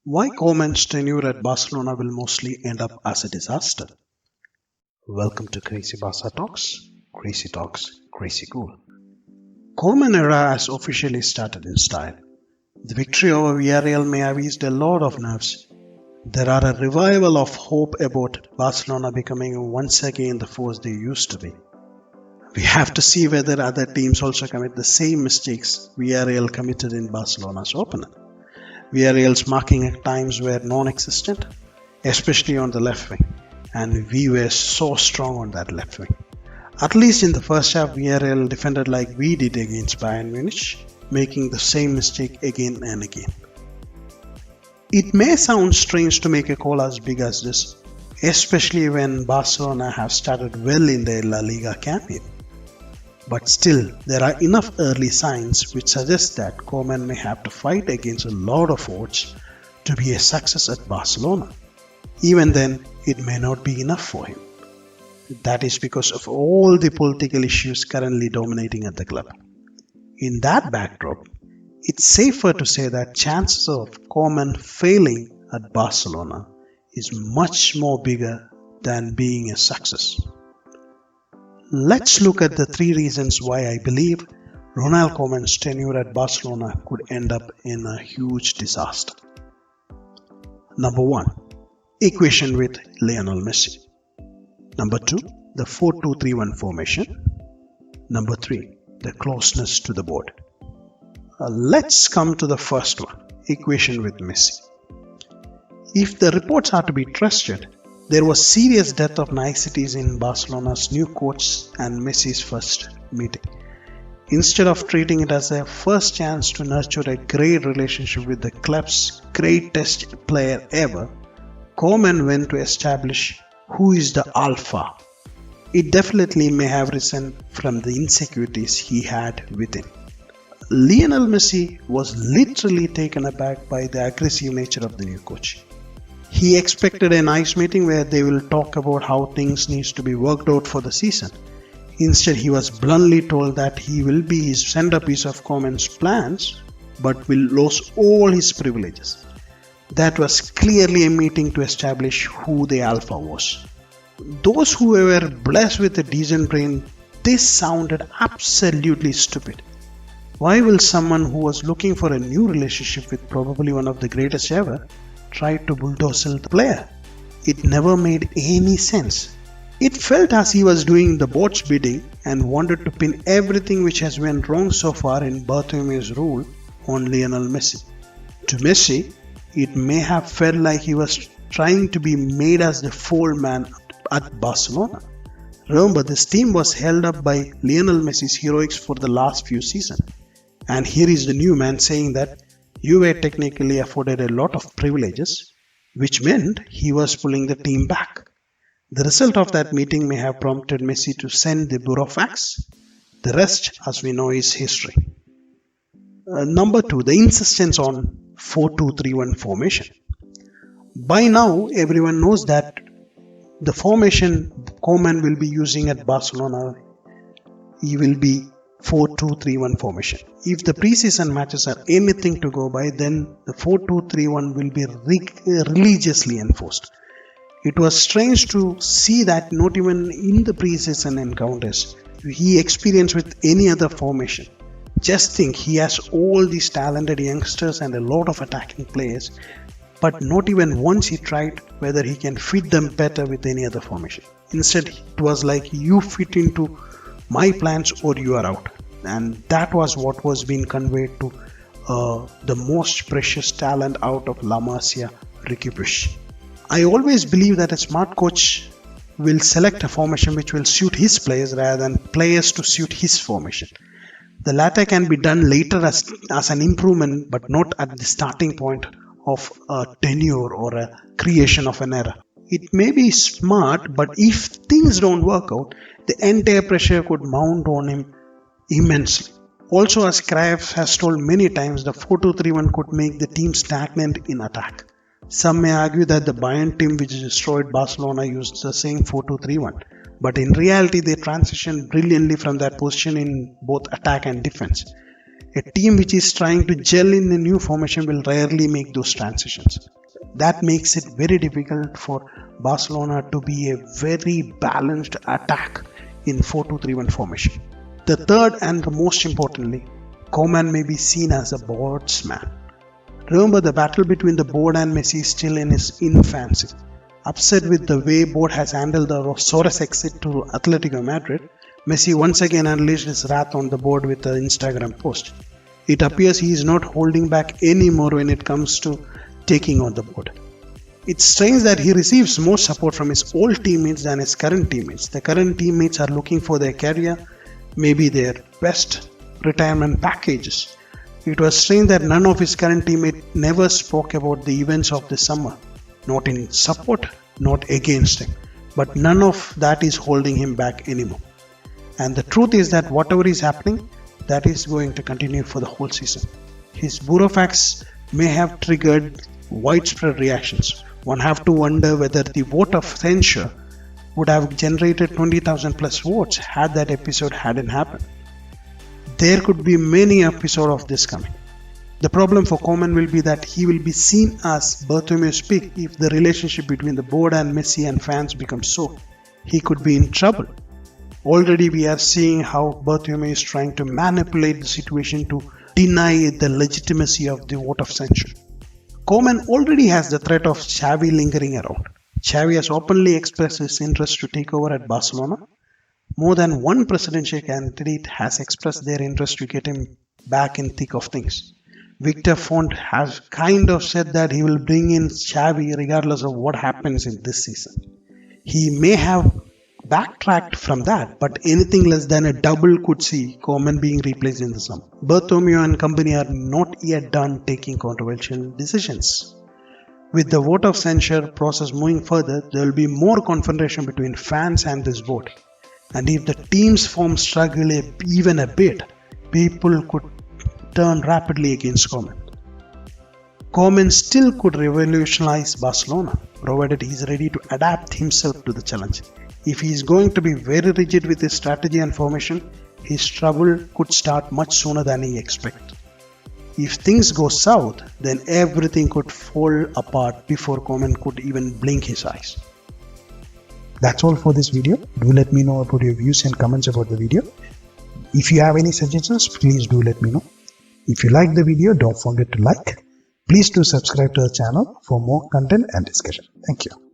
Why Koeman's tenure at Barcelona will mostly end up as a disaster. Welcome to Crazy Barca Talks, Crazy Cool. Koeman era has officially started in style. The victory over Villareal may have eased a lot of nerves. There are a revival of hope about Barcelona becoming once again the force they used to be. We have to see whether other teams also commit the same mistakes Villareal committed in Barcelona's opener. Villareal's marking at times were non-existent, especially on the left wing, and we were so strong on that left wing. At least in the first half, Villareal defended like we did against Bayern Munich, making the same mistake again and again. It may sound strange to make a call as big as this, especially when Barcelona have started well in their La Liga campaign. But still, there are enough early signs which suggest that Koeman may have to fight against a lot of odds to be a success at Barcelona. Even then, it may not be enough for him. That is because of all the political issues currently dominating at the club. In that backdrop, it's safer to say that chances of Koeman failing at Barcelona is much more bigger than being a success. Let's look at the three reasons why I believe Ronald Koeman's tenure at Barcelona could end up in a huge disaster. Number 1. Equation with Lionel Messi. Number 2. The 4-2-3-1 formation. Number 3. The closeness to the board. Let's come to the first one, equation with Messi. If the reports are to be trusted, there was serious depth of niceties in Barcelona's new coach and Messi's first meeting. Instead of treating it as a first chance to nurture a great relationship with the club's greatest player ever, Koeman went to establish who is the alpha. It definitely may have risen from the insecurities he had within. Lionel Messi was literally taken aback by the aggressive nature of the new coach. He expected a nice meeting where they will talk about how things needs to be worked out for the season. Instead, he was bluntly told that he will be his centerpiece of Koeman's plans, but will lose all his privileges. That was clearly a meeting to establish who the alpha was. Those who were blessed with a decent brain, this sounded absolutely stupid. Why will someone who was looking for a new relationship with probably one of the greatest ever tried to bulldoze the player? It never made any sense. It felt as he was doing the board's bidding and wanted to pin everything which has went wrong so far in Bartomeu's rule on Lionel Messi. To Messi, it may have felt like he was trying to be made as the fold man at Barcelona. Remember, this team was held up by Lionel Messi's heroics for the last few seasons. And here is the new man saying that you were technically afforded a lot of privileges, which meant he was pulling the team back. The result of that meeting may have prompted Messi to send the burofax. The rest, as we know, is history. Number 2, the insistence on 4-2-3-1 formation. By now, everyone knows that the formation Koeman will be using at Barcelona, he will be 4-2-3-1 formation. If the preseason matches are anything to go by, then the 4-2-3-1 will be religiously enforced. It was strange to see that not even in the preseason encounters he experienced with any other formation. Just think, he has all these talented youngsters and a lot of attacking players, but not even once he tried whether he can fit them better with any other formation. Instead, it was like, you fit into my plans or you are out. And that was what was being conveyed to the most precious talent out of La Masia, Ricky Puig. I always believe that a smart coach will select a formation which will suit his players rather than players to suit his formation. The latter can be done later as an improvement, but not at the starting point of a tenure or a creation of an era. It may be smart, but if things don't work out, the entire pressure could mount on him immensely. Also, as Cruyff has told many times, the 4-2-3-1 could make the team stagnant in attack. Some may argue that the Bayern team which destroyed Barcelona used the same 4-2-3-1, but in reality they transitioned brilliantly from that position in both attack and defense. A team which is trying to gel in a new formation will rarely make those transitions. That makes it very difficult for Barcelona to be a very balanced attack in 4-2-3-1 formation. The third and the most importantly, Koeman may be seen as a boardsman. Remember, the battle between the board and Messi is still in his infancy. Upset with the way board has handled the Soros exit to Atletico Madrid, Messi once again unleashed his wrath on the board with an Instagram post. It appears he is not holding back anymore when it comes to taking on the board. It's strange that he receives more support from his old teammates than his current teammates. The current teammates are looking for their career, maybe their best retirement packages. It was strange that none of his current teammates never spoke about the events of the summer. Not in support, not against him. But none of that is holding him back anymore. And the truth is that whatever is happening, that is going to continue for the whole season. His burofax may have triggered widespread reactions. One have to wonder whether the vote of censure would have generated 20,000 plus votes had that episode hadn't happened. There could be many episodes of this coming. The problem for Koeman will be that he will be seen as Bartomeu's pick if the relationship between the board and Messi and fans becomes so. He could be in trouble. Already we are seeing how Bartomeu is trying to manipulate the situation to deny the legitimacy of the vote of censure. Koeman already has the threat of Xavi lingering around. Xavi has openly expressed his interest to take over at Barcelona. More than one presidential candidate has expressed their interest to get him back in thick of things. Victor Font has kind of said that he will bring in Xavi regardless of what happens in this season. He may have backtracked from that, but anything less than a double could see Koeman being replaced in the summer. Bartomeu and company are not yet done taking controversial decisions. With the vote of censure process moving further, there will be more confrontation between fans and this board. And if the team's form struggle even a bit, people could turn rapidly against Koeman. Koeman still could revolutionize Barcelona, provided he is ready to adapt himself to the challenge. If he is going to be very rigid with his strategy and formation, his trouble could start much sooner than he expects. If things go south, then everything could fall apart before Koeman could even blink his eyes. That's all for this video. Do let me know about your views and comments about the video. If you have any suggestions, please do let me know. If you like the video, don't forget to like. Please do subscribe to the channel for more content and discussion. Thank you.